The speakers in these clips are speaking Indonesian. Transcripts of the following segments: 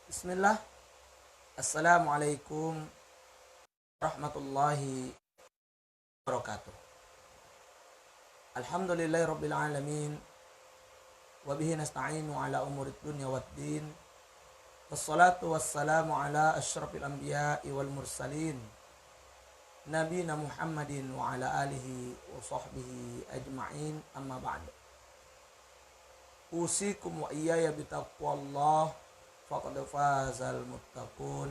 Bismillah. Assalamualaikum warahmatullahi wabarakatuh. Alhamdulillahi rabbil alamin. Wabihi nasta'inu ala umurid dunya waddin. Wassalatu wassalamu ala asyrafil anbiya'i wal mursalin. Nabina Muhammadin wa ala alihi wa sahbihi ajma'in, amma ba'd. Usikum wa iyaya bitaqwallah faqad fazal muttaqun.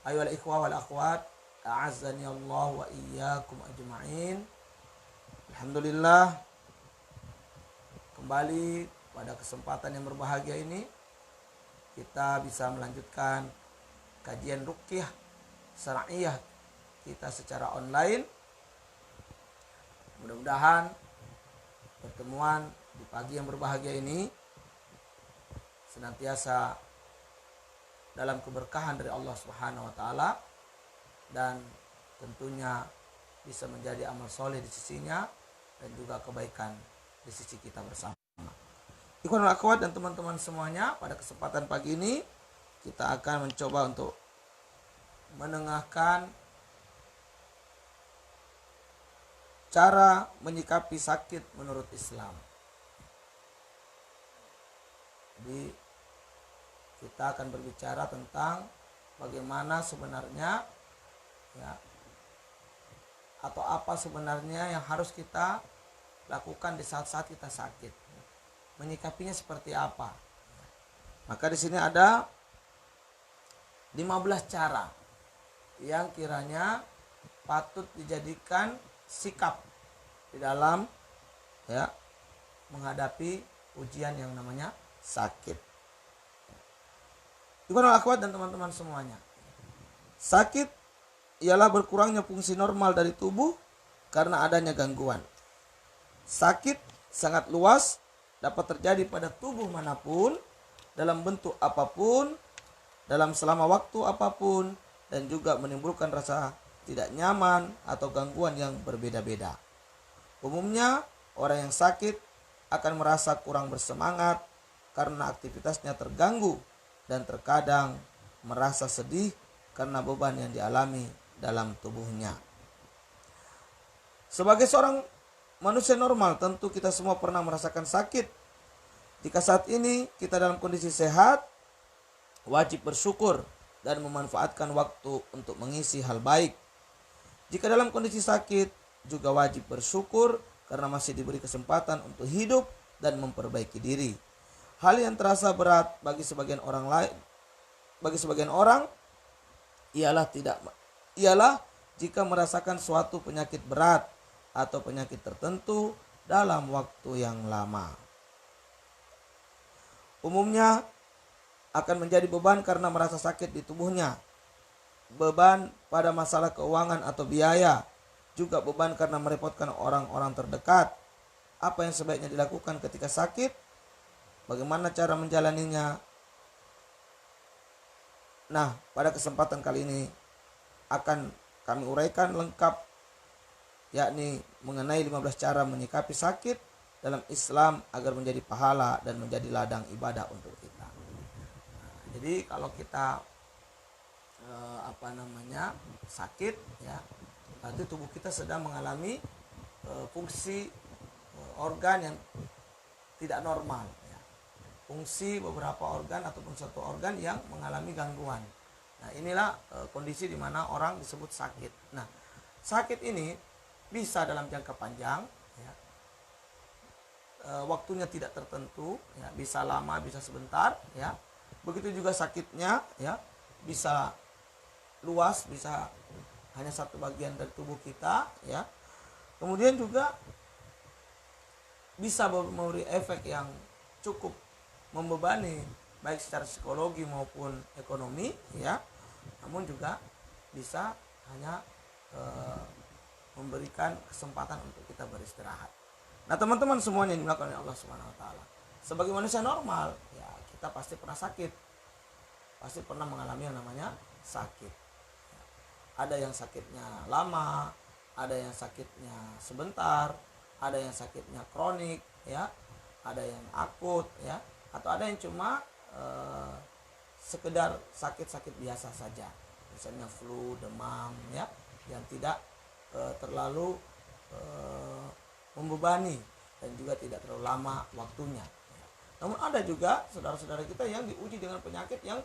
Ayyuhal ikhwa wal akhwat, a'azzani Allah wa iyyakum ajma'in. Alhamdulillah, kembali pada kesempatan yang berbahagia ini kita bisa melanjutkan kajian ruqyah syar'iyyah kita secara online. Mudah-mudahan pertemuan di pagi yang berbahagia ini senantiasa dalam keberkahan dari Allah Subhanahu wa taala dan tentunya bisa menjadi amal soleh di sisinya dan juga kebaikan di sisi kita bersama. Ikhwanul akhwat dan teman-teman semuanya, pada kesempatan pagi ini kita akan mencoba untuk menengahkan cara menyikapi sakit menurut Islam. Jadi kita akan berbicara tentang bagaimana sebenarnya ya, atau apa sebenarnya yang harus kita lakukan di saat-saat kita sakit. Menyikapinya seperti apa? Maka di sini ada 15 cara yang kiranya patut dijadikan sikap di dalam ya menghadapi ujian yang namanya sakit. Ikhwanul akhwat dan teman-teman semuanya, sakit ialah berkurangnya fungsi normal dari tubuh karena adanya gangguan. Sakit sangat luas, dapat terjadi pada tubuh manapun, dalam bentuk apapun, dalam selama waktu apapun, dan juga menimbulkan rasa tidak nyaman atau gangguan yang berbeda-beda. Umumnya orang yang sakit akan merasa kurang bersemangat karena aktivitasnya terganggu dan terkadang merasa sedih karena beban yang dialami dalam tubuhnya. Sebagai seorang manusia normal, tentu kita semua pernah merasakan sakit. Jika saat ini kita dalam kondisi sehat, wajib bersyukur dan memanfaatkan waktu untuk mengisi hal baik. Jika dalam kondisi sakit, juga wajib bersyukur karena masih diberi kesempatan untuk hidup dan memperbaiki diri. Hal yang terasa berat bagi sebagian orang ialah jika merasakan suatu penyakit berat atau penyakit tertentu dalam waktu yang lama. Umumnya akan menjadi beban karena merasa sakit di tubuhnya, beban pada masalah keuangan atau biaya, juga beban karena merepotkan orang-orang terdekat. Apa yang sebaiknya dilakukan ketika sakit? Bagaimana cara menjalaninya? Nah, pada kesempatan kali ini akan kami uraikan lengkap, yakni mengenai 15 cara menyikapi sakit dalam Islam agar menjadi pahala dan menjadi ladang ibadah untuk kita. Nah, jadi kalau kita sakit ya, berarti tubuh kita sedang mengalami fungsi organ yang tidak normal ya. Fungsi beberapa organ ataupun satu organ yang mengalami gangguan. Nah, inilah kondisi di mana orang disebut sakit. Nah, sakit ini bisa dalam jangka panjang ya. Waktunya tidak tertentu ya, bisa lama, bisa sebentar ya. Begitu juga sakitnya ya, bisa luas, bisa hanya satu bagian dari tubuh kita ya. Kemudian juga bisa memberi efek yang cukup membebani baik secara psikologi maupun ekonomi ya. Namun juga bisa hanya memberikan kesempatan untuk kita beristirahat. Nah, teman-teman semuanya yang dilakukan oleh Allah Subhanahu wa taala, sebagai manusia normal ya, kita pasti pernah sakit. Pasti pernah mengalami yang namanya sakit. Ada yang sakitnya lama, ada yang sakitnya sebentar, ada yang sakitnya kronik ya, ada yang akut ya, atau ada yang cuma sekedar sakit-sakit biasa saja, misalnya flu, demam, ya, yang tidak terlalu membebani dan juga tidak terlalu lama waktunya. Namun ada juga saudara-saudara kita yang diuji dengan penyakit yang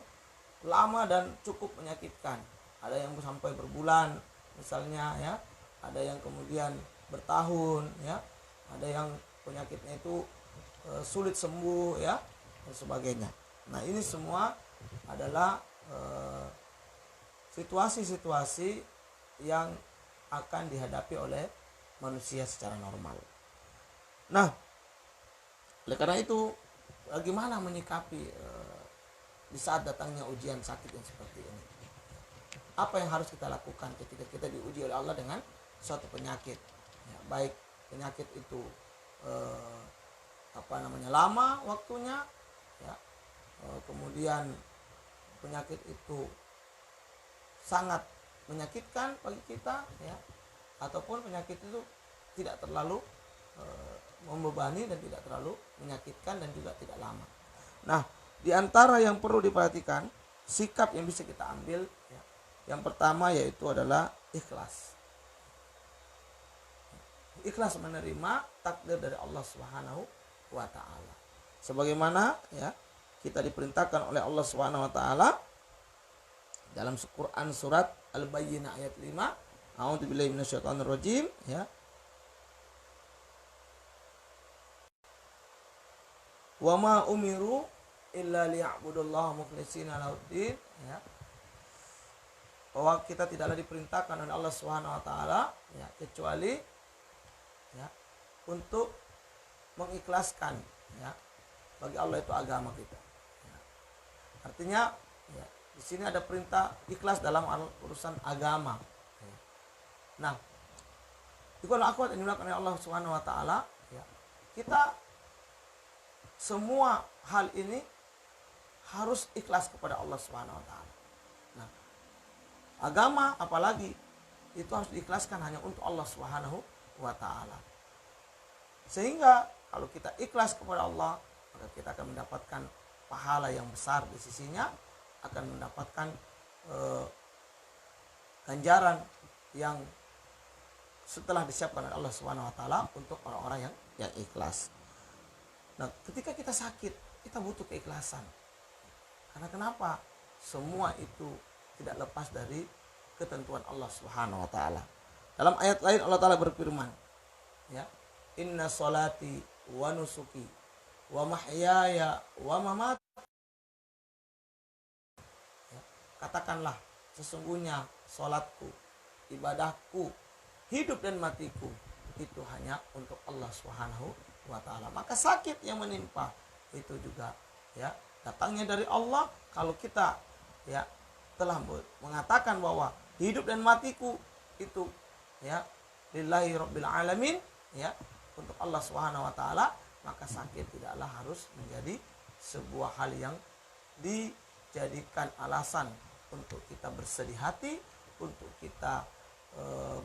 lama dan cukup menyakitkan. Ada yang sampai berbulan misalnya, ya. Ada yang kemudian bertahun, ya. Ada yang penyakitnya itu sulit sembuh, ya, dan sebagainya. Nah, ini semua adalah situasi-situasi yang akan dihadapi oleh manusia secara normal. Nah, oleh karena itu, bagaimana menyikapi di saat datangnya ujian sakit yang seperti ini? Apa yang harus kita lakukan ketika kita diuji oleh Allah dengan suatu penyakit? Ya, baik penyakit itu lama waktunya, ya, kemudian penyakit itu sangat menyakitkan bagi kita, ya, ataupun penyakit itu tidak terlalu membebani dan tidak terlalu menyakitkan dan juga tidak lama. Nah, di antara yang perlu diperhatikan sikap yang bisa kita ambil, ya, yang pertama yaitu adalah ikhlas. Ikhlas menerima takdir dari Allah Subhanahu wa taala. Sebagaimana, ya, kita diperintahkan oleh Allah Subhanahu wa taala dalam Quran surat Al-Bayyinah ayat 5, a'udzubillahi minasyaitonirrajim, ya. Wa ma umiru illa liya'budullaha mukhlishina lahuddin, ya. Bahwa kita tidaklah diperintahkan oleh Allah Subhanahu wa taala, ya, kecuali, ya, untuk mengikhlaskan, ya, bagi Allah itu agama kita. Ya. Artinya, ya, di sini ada perintah ikhlas dalam urusan agama. Ya. Nah, ikhwan akhwat yang dimuliakan oleh Allah Subhanahu wa taala, ya, kita semua hal ini harus ikhlas kepada Allah Subhanahu wa taala. Nah, agama apalagi itu harus diikhlaskan hanya untuk Allah Subhanahu wa taala. Sehingga kalau kita ikhlas kepada Allah, maka kita akan mendapatkan pahala yang besar di sisinya, akan mendapatkan ganjaran yang setelah disiapkan oleh Allah Subhanahu wa taala untuk orang-orang yang ikhlas. Nah, ketika kita sakit, kita butuh keikhlasan. Karena kenapa? Semua itu tidak lepas dari ketentuan Allah Subhanahu wa taala. Dalam ayat lain Allah taala berfirman, ya, inna sholati wa nusuki wa mahyaya wa mamati. Ya, katakanlah, sesungguhnya sholatku, ibadahku, hidup dan matiku itu hanya untuk Allah Subhanahu wa taala. Maka sakit yang menimpa itu juga, ya, datangnya dari Allah. Kalau kita, ya, telah mengatakan bahwa hidup dan matiku itu, ya, lillahi rabbil alamin, ya, untuk Allah Subhanahu wa taala, maka sakit tidaklah harus menjadi sebuah hal yang dijadikan alasan untuk kita bersedih hati, untuk kita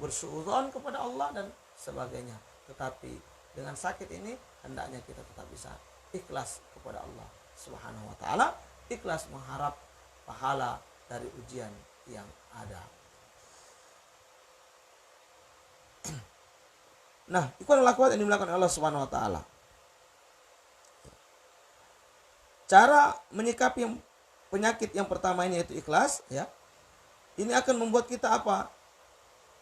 bersuudzon kepada Allah dan sebagainya. Tetapi dengan sakit ini hendaknya kita tetap bisa ikhlas kepada Allah Subhanahu wa taala, ikhlas mengharap pahala dari ujian yang ada. Nah, ikhwan al-akhwat yang dimuliakan Allah Subhanahu wa taala. Cara menyikapi penyakit yang pertama ini yaitu ikhlas, ya. Ini akan membuat kita apa?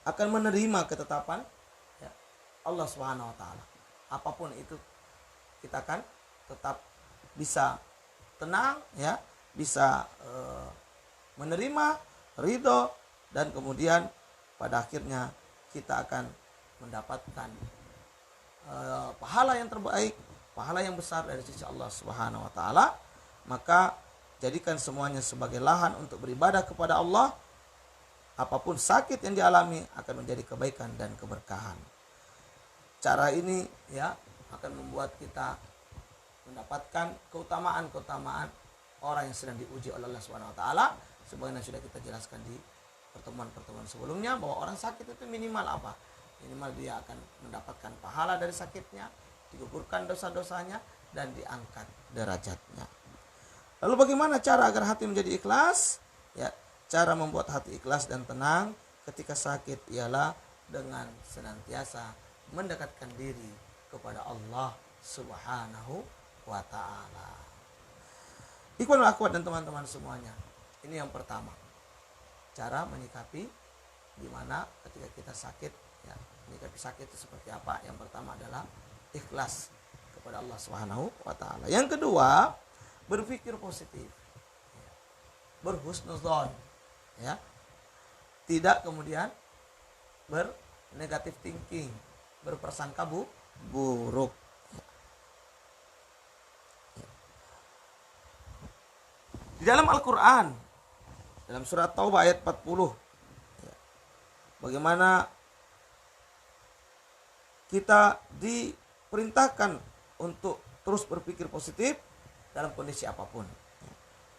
Akan menerima ketetapan, ya, Allah Subhanahu wa taala. Apapun itu, kita akan tetap bisa tenang, ya, bisa menerima, ridho, dan kemudian pada akhirnya kita akan mendapatkan pahala yang terbaik, pahala yang besar dari sisi Allah Subhanahu wa taala. Maka jadikan semuanya sebagai lahan untuk beribadah kepada Allah. Apapun sakit yang dialami akan menjadi kebaikan dan keberkahan. Cara ini, ya, akan membuat kita mendapatkan keutamaan-keutamaan orang yang sedang diuji oleh Allah Subhanahu wa taala, sebagaimana sudah kita jelaskan di pertemuan-pertemuan sebelumnya, bahwa orang sakit itu minimal apa? Minimal dia akan mendapatkan pahala dari sakitnya, digugurkan dosa-dosanya, dan diangkat derajatnya. Lalu bagaimana cara agar hati menjadi ikhlas? Ya, cara membuat hati ikhlas dan tenang ketika sakit ialah dengan senantiasa mendekatkan diri kepada Allah Subhanahu wa taala. Ikhwanul akhwat dan teman-teman semuanya. Ini yang pertama. Cara menyikapi di mana ketika kita sakit, ya, menyikapi sakit itu seperti apa? Yang pertama adalah ikhlas kepada Allah Subhanahu wa taala. Yang kedua, berpikir positif. Ya. Berhusnuzon, ya. Tidak kemudian bernegatif thinking, berprasangka buruk. Di dalam Al-Quran, dalam surat Taubah ayat 40, bagaimana kita diperintahkan untuk terus berpikir positif dalam kondisi apapun.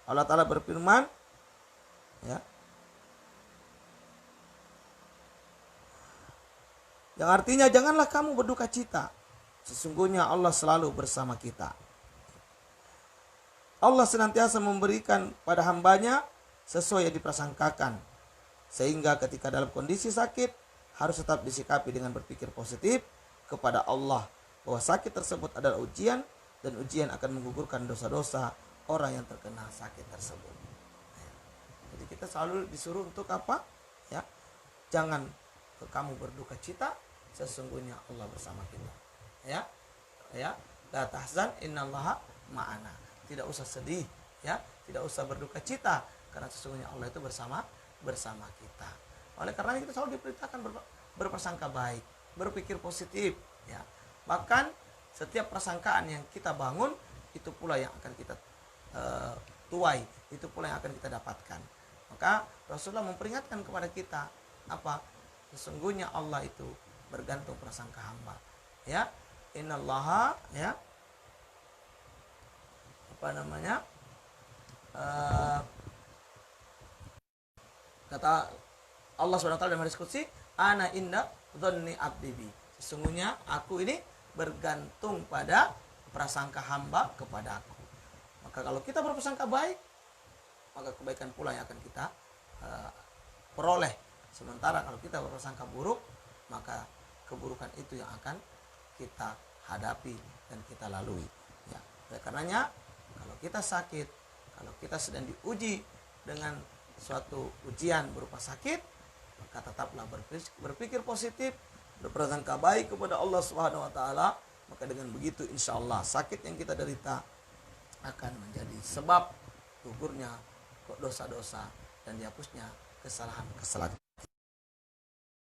Allah Ta'ala berfirman, ya, yang artinya janganlah kamu berduka cita, sesungguhnya Allah selalu bersama kita. Allah senantiasa memberikan pada hambanya sesuai yang diprasangkakan. Sehingga ketika dalam kondisi sakit, harus tetap disikapi dengan berpikir positif kepada Allah. Bahwa sakit tersebut adalah ujian, dan ujian akan menggugurkan dosa-dosa orang yang terkena sakit tersebut. Jadi kita selalu disuruh untuk apa? Ya, jangan kamu berduka cita, sesungguhnya Allah bersama kita. Ya, la tahzan innallaha ma'ana. Tidak usah sedih, ya, tidak usah berduka cita, karena sesungguhnya Allah itu bersama kita. Oleh karena kita selalu diperintahkan berprasangka baik, berpikir positif, ya. Bahkan setiap prasangkaan yang kita bangun, itu pula yang akan kita tuai, itu pula yang akan kita dapatkan. Maka Rasulullah memperingatkan kepada kita apa? Sesungguhnya Allah itu bergantung prasangka hamba. Ya, innallaha, ya, apa namanya, kata Allah SWT dalam hadis qudsi, ana inda dzanni abdi bi, sesungguhnya aku ini bergantung pada prasangka hamba kepada aku. Maka kalau kita berprasangka baik, maka kebaikan pula yang akan kita peroleh. Sementara kalau kita berprasangka buruk, maka keburukan itu yang akan kita hadapi dan kita lalui. Ya, oleh karenanya kalau kita sakit, kalau kita sedang diuji dengan suatu ujian berupa sakit, maka tetaplah berpikir positif, berprasangka baik kepada Allah Subhanahu wa taala. Maka dengan begitu insya Allah sakit yang kita derita akan menjadi sebab gugurnya dosa-dosa dan dihapusnya kesalahan-kesalahan.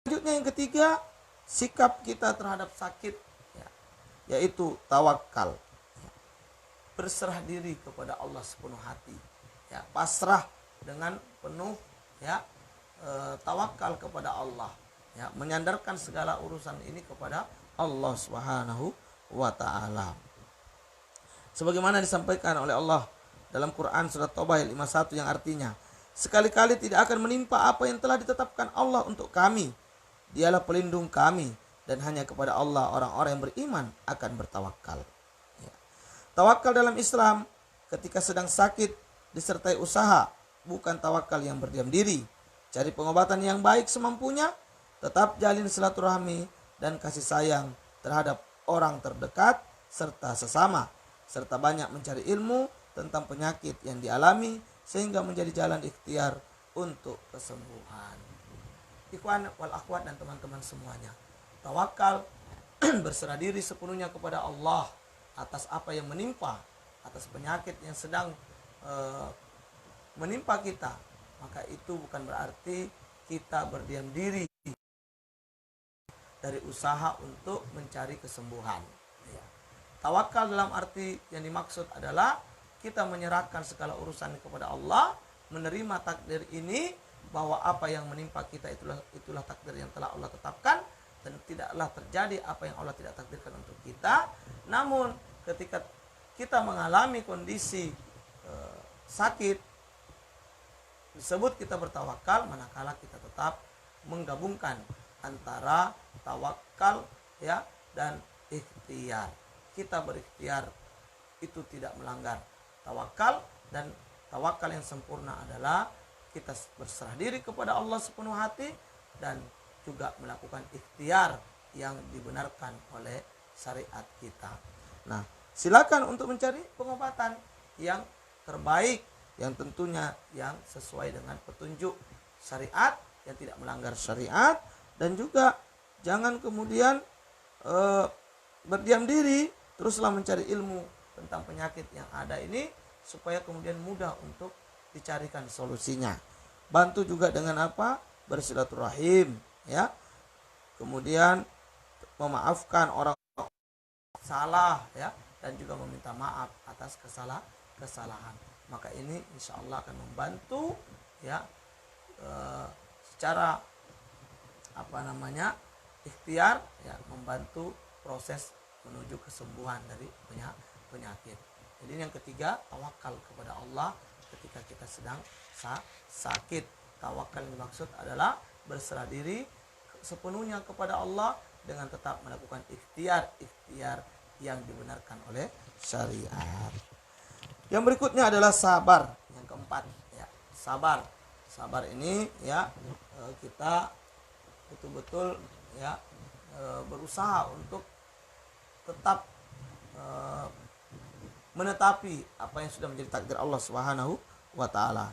Selanjutnya yang ketiga, sikap kita terhadap sakit, ya, yaitu tawakal. Berserah diri kepada Allah sepenuh hati, ya, pasrah dengan penuh, ya, tawakal kepada Allah, ya, menyandarkan segala urusan ini kepada Allah Subhanahu wa taala. Sebagaimana disampaikan oleh Allah dalam Quran surat Taubah ayat 51 yang artinya, sekali-kali tidak akan menimpa apa yang telah ditetapkan Allah untuk kami. Dialah pelindung kami, dan hanya kepada Allah orang-orang yang beriman akan bertawakal. Tawakal dalam Islam ketika sedang sakit disertai usaha, bukan tawakal yang berdiam diri. Cari pengobatan yang baik semampunya, tetap jalin silaturahmi dan kasih sayang terhadap orang terdekat serta sesama, serta banyak mencari ilmu tentang penyakit yang dialami sehingga menjadi jalan ikhtiar untuk kesembuhan. Ikhwan wal akhwat dan teman-teman semuanya, tawakal berserah diri sepenuhnya kepada Allah atas apa yang menimpa, atas penyakit yang sedang menimpa kita, maka itu bukan berarti kita berdiam diri dari usaha untuk mencari kesembuhan. Ya. Tawakal dalam arti yang dimaksud adalah kita menyerahkan segala urusan kepada Allah, menerima takdir ini, bahwa apa yang menimpa kita itulah takdir yang telah Allah tetapkan, dan tidaklah terjadi apa yang Allah tidak takdirkan untuk kita. Namun ketika kita mengalami kondisi sakit, disebut kita bertawakal manakala kita tetap menggabungkan antara tawakal, ya, dan ikhtiar. Kita berikhtiar itu tidak melanggar tawakal, Dan tawakal yang sempurna adalah kita berserah diri kepada Allah sepenuh hati dan juga melakukan ikhtiar yang dibenarkan oleh syariat kita. Nah, silakan untuk mencari pengobatan yang terbaik, yang tentunya yang sesuai dengan petunjuk syariat, yang tidak melanggar syariat, dan juga jangan kemudian berdiam diri, teruslah mencari ilmu tentang penyakit yang ada ini supaya kemudian mudah untuk dicarikan solusinya. Bantu juga dengan apa? Bersilaturahim, ya. Kemudian memaafkan orang salah, ya, dan juga meminta maaf atas kesalahan. Maka ini insya Allah akan membantu, ya, secara ikhtiar, ya, membantu proses menuju kesembuhan dari penyakit. Jadi yang ketiga, tawakal kepada Allah ketika kita sedang sakit. Tawakal yang dimaksud adalah berserah diri sepenuhnya kepada Allah dengan tetap melakukan ikhtiar yang dibenarkan oleh syariat. Yang berikutnya adalah sabar. Yang keempat, ya, sabar. Sabar ini, ya, kita betul-betul, ya, berusaha untuk tetap menetapi apa yang sudah menjadi takdir Allah Subhanahu wa taala.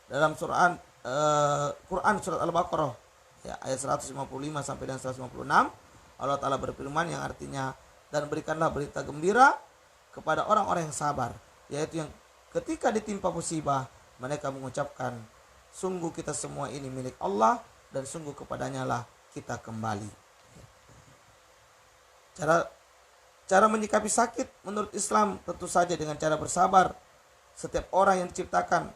Dalam Quran surat Al-Baqarah, ya, ayat 155 sampai dengan 156, Allah taala berfirman yang artinya, dan berikanlah berita gembira kepada orang-orang yang sabar, yaitu yang ketika ditimpa musibah mereka mengucapkan, sungguh kita semua ini milik Allah dan sungguh kepadanya lah kita kembali. Cara menyikapi sakit menurut Islam tentu saja dengan cara bersabar. Setiap orang yang diciptakan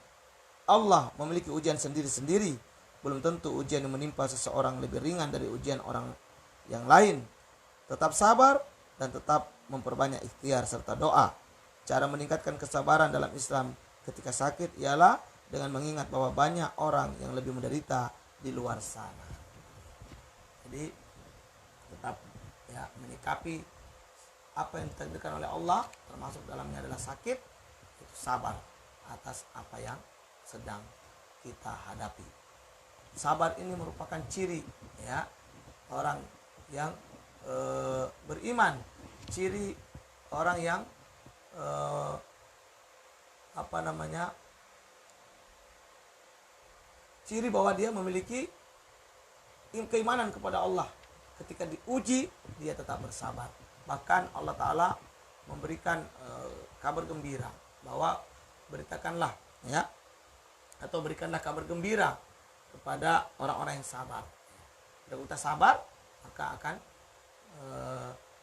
Allah memiliki ujian sendiri-sendiri. Belum tentu ujian yang menimpa seseorang lebih ringan dari ujian orang yang lain. Tetap sabar dan tetap memperbanyak ikhtiar serta doa. Cara meningkatkan kesabaran dalam Islam ketika sakit ialah dengan mengingat bahwa banyak orang yang lebih menderita di luar sana. Jadi tetap, ya, menyikapi apa yang ditakdirkan oleh Allah, termasuk dalamnya adalah sakit, itu sabar atas apa yang sedang kita hadapi. Sabar ini merupakan ciri, ya, orang yang beriman, ciri orang yang ciri bahwa dia memiliki keimanan kepada Allah. Ketika diuji, dia tetap bersabar. Bahkan Allah Ta'ala memberikan kabar gembira bahwa beritakanlah, ya, atau berikanlah kabar gembira kepada orang-orang yang sabar. Jika kita sabar, maka akan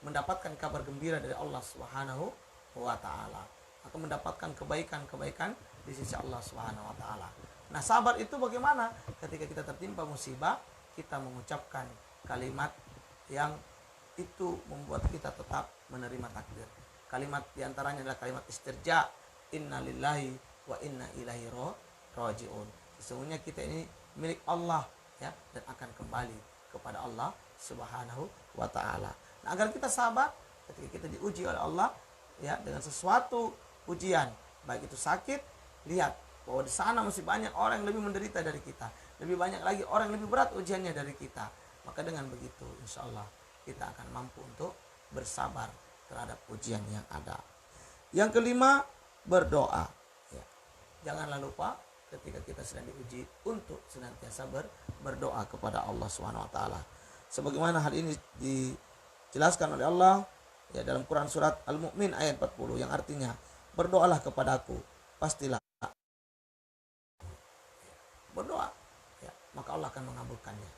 mendapatkan kabar gembira dari Allah Subhanahu wa Ta'ala, akan mendapatkan kebaikan-kebaikan di sisi Allah Subhanahu wa Ta'ala. Nah, sabar itu bagaimana? Ketika kita tertimpa musibah, kita mengucapkan kalimat yang itu membuat kita tetap menerima takdir. Kalimat diantaranya adalah kalimat istirja, inna lillahi wa inna ilaihi raji'un. Sesungguhnya kita ini milik Allah, ya, dan akan kembali kepada Allah Subhanahu wa Ta'ala. Nah, agar kita sabar ketika kita diuji oleh Allah, ya, dengan sesuatu ujian, baik itu sakit, lihat bahwa di sana masih banyak orang yang lebih menderita dari kita, lebih banyak lagi orang yang lebih berat ujiannya dari kita. Maka dengan begitu, insya Allah kita akan mampu untuk bersabar terhadap ujian yang ada. Yang kelima, berdoa. Ya. Janganlah lupa ketika kita sedang diuji untuk senantiasa berdoa kepada Allah SWT. Sebagaimana hal ini dijelaskan oleh Allah, ya, dalam Quran surat Al-Mu'min ayat 40, yang artinya, berdoalah kepadaku, pastilah berdoa, ya, maka Allah akan mengabulkannya.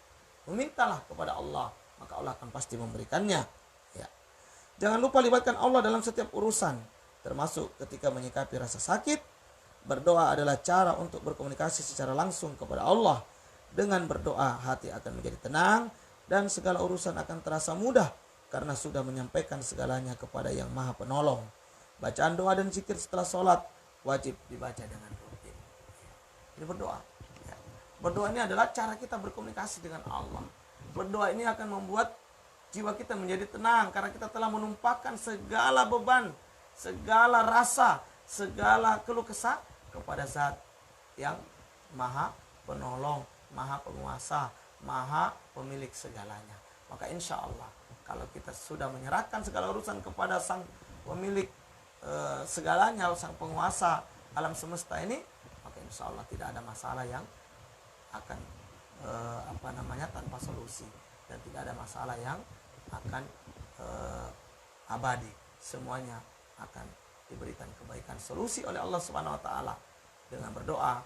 Memintalah kepada Allah, maka Allah akan pasti memberikannya, ya. Jangan lupa libatkan Allah dalam setiap urusan, termasuk ketika menyikapi rasa sakit. Berdoa adalah cara untuk berkomunikasi secara langsung kepada Allah. Dengan berdoa, hati akan menjadi tenang dan segala urusan akan terasa mudah karena sudah menyampaikan segalanya kepada Yang Maha Penolong. Bacaan doa dan zikir setelah sholat wajib dibaca dengan rutin. Jadi berdoa, ya. Berdoa ini adalah cara kita berkomunikasi dengan Allah. Berdoa ini akan membuat jiwa kita menjadi tenang karena kita telah menumpahkan segala beban, segala rasa, segala keluh kepada Zat yang Maha Penolong, Maha Penguasa, Maha Pemilik segalanya. Maka insya Allah kalau kita sudah menyerahkan segala urusan kepada Sang Pemilik segalanya, Sang Penguasa alam semesta ini, maka insya Allah tidak ada masalah yang akan tanpa solusi, dan tidak ada masalah yang akan abadi. Semuanya akan diberikan kebaikan solusi oleh Allah Subhanahu wa taala. Dengan berdoa,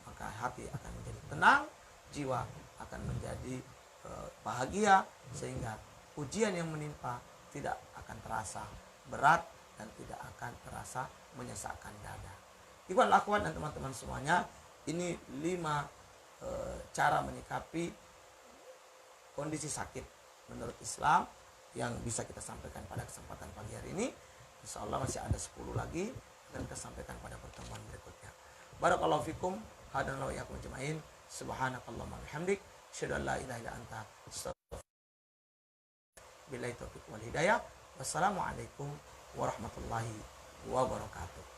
maka hati akan menjadi tenang, jiwa akan menjadi bahagia, sehingga ujian yang menimpa tidak akan terasa berat dan tidak akan terasa menyesakkan dada. Ikhwan akhwat dan teman-teman semuanya, ini 5 cara menyikapi kondisi sakit menurut Islam yang bisa kita sampaikan pada kesempatan pagi hari ini. Insya Allah masih ada 10 lagi dan kita sampaikan pada pertemuan berikutnya. Barakallahu fikum, hadanallahu iyyakum ajmain. Subhanakallahumma bihamdik, asyhadu an la ilaha illa anta, astaghfiruka. Billahi taufiq wal hidayah. Wassalamualaikum warahmatullahi wabarakatuh.